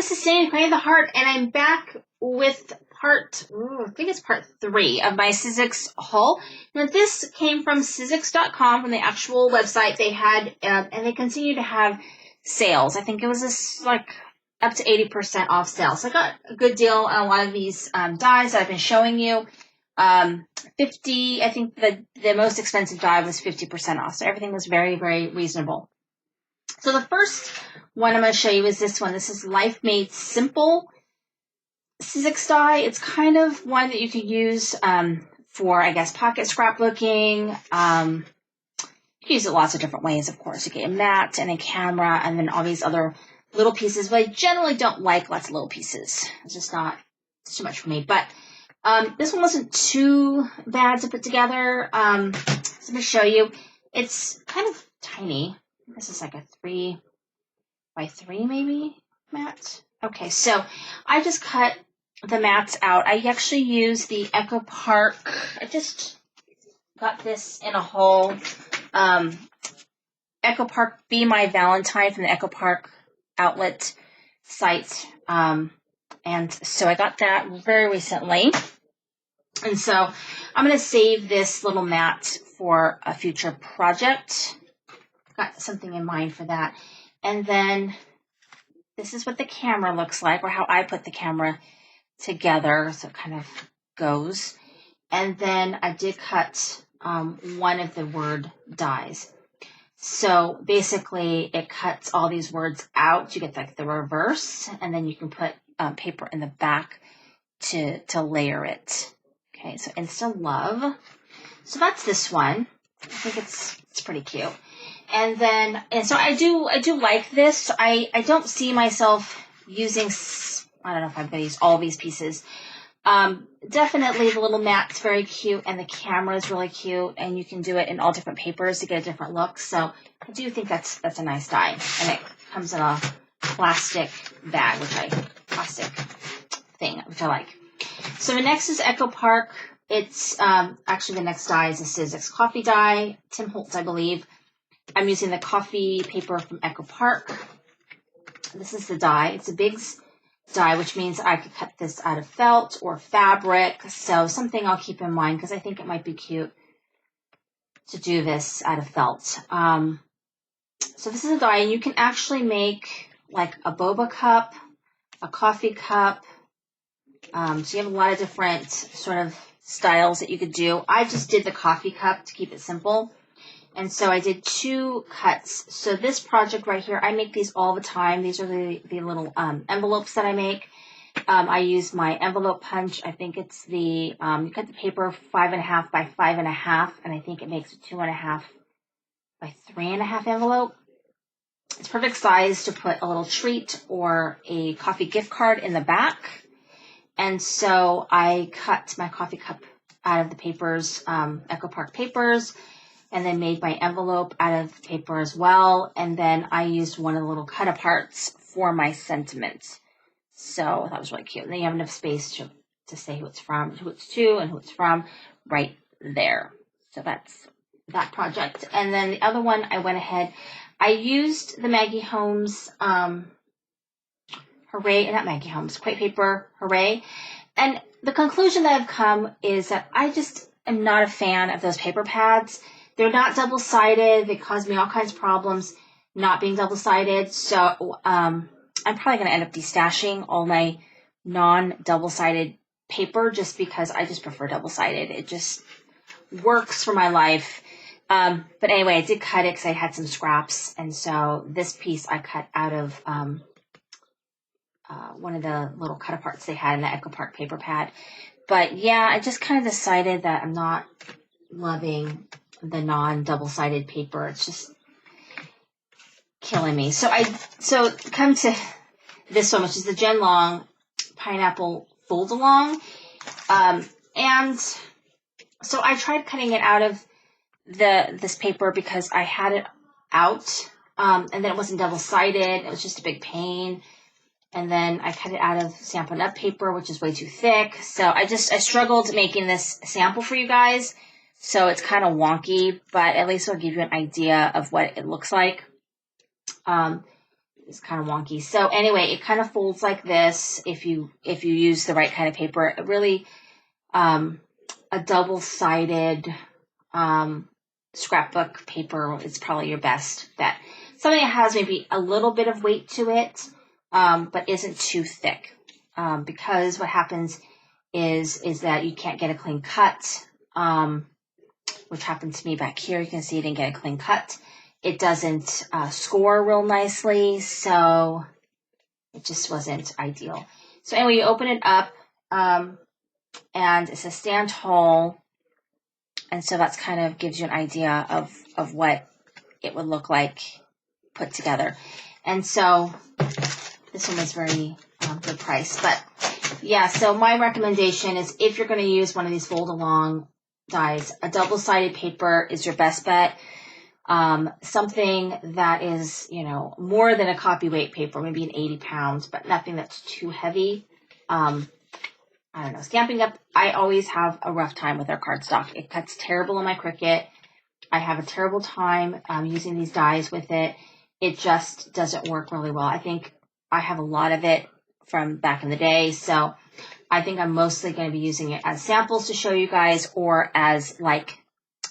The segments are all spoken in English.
this is Sandy, Queen of the Heart, and I'm back with I think it's part 3 of my Sizzix haul. Now, this came from Sizzix.com, from the actual website. They had, and they continue to have sales. I think it was this, like, up to 80% off sales. So I got a good deal on a lot of these dies that I've been showing you. 50, I think the most expensive die was 50% off. So everything was very, very reasonable. So the first one I'm going to show you is this one. This is Life Made Simple Sizzix die. It's kind of one that you could use for, I guess, pocket scrapbooking. You can use it lots of different ways, of course. You get a mat and a camera and then all these other little pieces. But I generally don't like lots of little pieces. It's just not too much for me. But this one wasn't too bad to put together. So I'm going to show you. It's kind of tiny. This is like a 3 by 3 maybe mat. Okay, so I just cut the mats out. I actually use the Echo Park. I just got this in a haul. Echo Park Be My Valentine from the Echo Park outlet site. And so I got that very recently. And so I'm going to save this little mat for a future project. Got something in mind for that. And then this is what the camera looks like, or how I put the camera together, so it kind of goes. And then I did cut one of the word dies. So basically it cuts all these words out. You get like the reverse, and then you can put paper in the back to layer it. Okay, so Insta Love. So that's this one. I think it's pretty cute. And so I do like this. I don't see myself using, I don't know if I'm going to use all these pieces. Definitely the little mat's very cute, and the camera is really cute, and you can do it in all different papers to get a different look. So I do think that's a nice die, and it comes in a plastic bag, plastic thing, which I like. So the next is Echo Park. It's actually the next die is a Sizzix coffee die, Tim Holtz, I believe. I'm using the coffee paper from Echo Park. This is the die. It's a Biggs die, which means I could cut this out of felt or fabric. So something I'll keep in mind, because I think it might be cute to do this out of felt. So this is a die, and you can actually make like a boba cup, a coffee cup. So you have a lot of different sort of styles that you could do. I just did the coffee cup to keep it simple. And so I did 2 cuts. So this project right here, I make these all the time. These are the little envelopes that I make. I use my envelope punch. I think it's you cut the paper 5.5 by 5.5, and I think it makes a 2.5 by 3.5 envelope. It's perfect size to put a little treat or a coffee gift card in the back. And so I cut my coffee cup out of the papers, Echo Park papers, and then made my envelope out of paper as well. And then I used one of the little cut-aparts for my sentiment. So that was really cute. And then you have enough space to say who it's from, who it's to, and who it's from right there. So that's that project. And then the other one, I went ahead. I used the Maggie Holmes Hooray, not Maggie Holmes, Quake Paper Hooray. And the conclusion that I've come is that I just am not a fan of those paper pads. They're not double-sided. They cause me all kinds of problems not being double-sided. So I'm probably going to end up destashing all my non-double-sided paper just because I just prefer double-sided. It just works for my life. But anyway, I did cut it because I had some scraps. And so this piece I cut out of one of the little cut-aparts they had in the Echo Park paper pad. But yeah, I just kind of decided that I'm not loving the non-double-sided paper. It's just killing me. So come to this one, which is the Jen Long Pineapple Fold Along. And so I tried cutting it out of this paper because I had it out, and then it wasn't double-sided. It was just a big pain. And then I cut it out of Stampin' Up! Paper, which is way too thick. So I struggled making this sample for you guys. So it's kind of wonky, but at least it'll give you an idea of what it looks like. is kind of wonky. So anyway, it kind of folds like this if you use the right kind of paper. It really, a double-sided scrapbook paper is probably your best bet. Something that has maybe a little bit of weight to it, but isn't too thick. Because what happens is that you can't get a clean cut, which happened to me back here. You can see I didn't get a clean cut. It doesn't score real nicely, so it just wasn't ideal. So anyway, you open it up, and it says stand tall, and so that's kind of gives you an idea of what it would look like put together. And so this one was very good price. But yeah, so my recommendation is if you're going to use one of these fold along dies, a double-sided paper is your best bet. Something that is, you know, more than a copy weight paper, maybe an 80 pounds, but nothing that's too heavy. I don't know, Stampin' Up, I always have a rough time with our cardstock. It cuts terrible in my Cricut. I have a terrible time using these dies with it. It just doesn't work really well. I think I have a lot of it from back in the day, so I think I'm mostly going to be using it as samples to show you guys, or as like,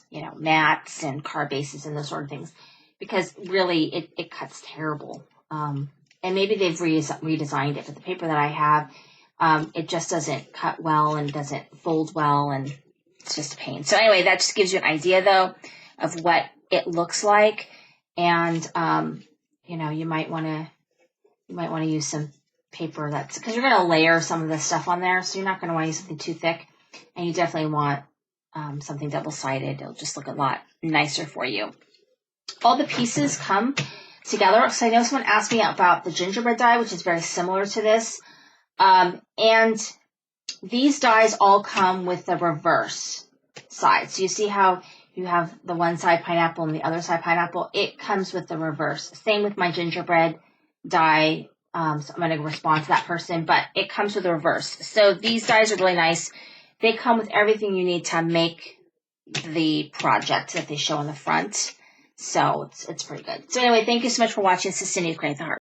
you know, mats and card bases and those sort of things, because really it cuts terrible. And maybe they've redesigned it, but the paper that I have, it just doesn't cut well and doesn't fold well, and it's just a pain. So anyway, that just gives you an idea though of what it looks like. And you know, you might want to use some paper that's, because you're going to layer some of this stuff on there, so you're not going to want to use something too thick, and you definitely want something double-sided. It'll just look a lot nicer for you. All the pieces come together. So I know someone asked me about the gingerbread die, which is very similar to this. And these dies all come with the reverse side. So you see how you have the one side pineapple and the other side pineapple? It comes with the reverse. Same with my gingerbread die. So I'm going to respond to that person, but it comes with the reverse. So these dies are really nice. They come with everything you need to make the project that they show on the front. So it's pretty good. So anyway, thank you so much for watching. This is Cindy with Create the Heart.